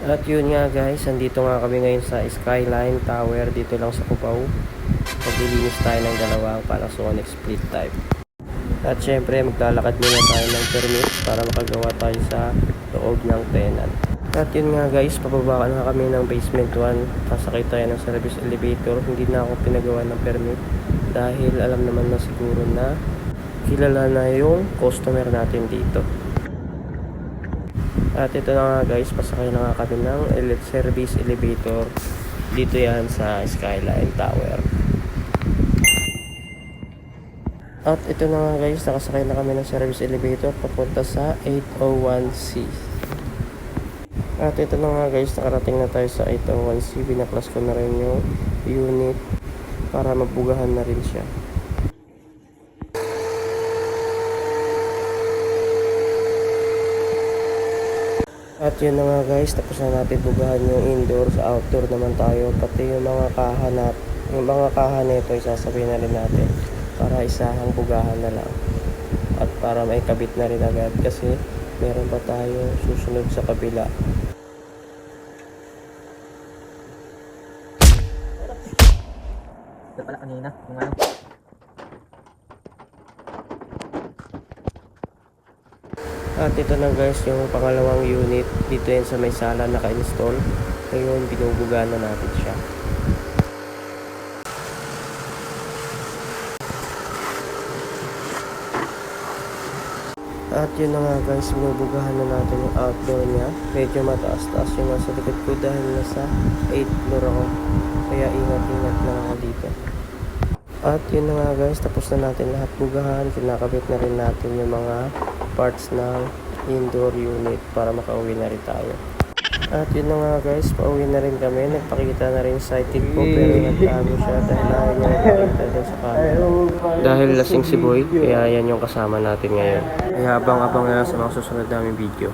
At yun nga guys, andito nga kami ngayon sa Skyline Tower dito lang sa Cubao. Maglilinis tayo ng dalawang Panasonic split type. At syempre maglalakad muna tayo ng permit para makagawa tayo sa loob ng tenant. At yun nga guys, pababa na kami ng basement 1. Sasakay tayo ng service elevator. Hindi na ako pinagawa ng permit dahil alam naman na siguro na kilala na yung customer natin dito. At ito na nga guys, pasakay na nga kami ng service elevator dito yan sa Skyline Tower. At ito na nga guys, nakasakay na kami ng service elevator papunta sa 801C. At ito na nga guys, nakarating na tayo sa 801C. Binaklas ko na rin yung unit para mabugahan na rin siya. At yun na nga guys, tapos na natin bugahan yung indoor. Sa outdoor naman tayo, pati yung mga kaha nito isasabihin na rin natin para isahang bugahan na lang at para may kabit na rin agad kasi meron pa tayo susunod sa kabila. Ito pala kanina kung ano. At ito na guys yung pangalawang unit, dito yan sa may sala naka-install. Ngayon binubuga na natin siya. At yun na nga guys, binubugahan na natin yung outdoor niya. Medyo mataas-taas yung nasa likod ko dahil nasa 8th floor ako, kaya ingat-ingat lang ako dito. At yun na nga guys, tapos na natin lahat bugahan. Kinakabit na rin natin yung mga parts ng indoor unit para makauwi na rin tayo. At yun na nga guys, pauwi na rin kami. Nagpakita na rin sighted ko pero nagtago siya dahil ayaw niya nakakita dun sa camera. Dahil lasing si Boy, kaya yan yung kasama natin ngayon. Kaya abang-abang na sa mga susunod naming video.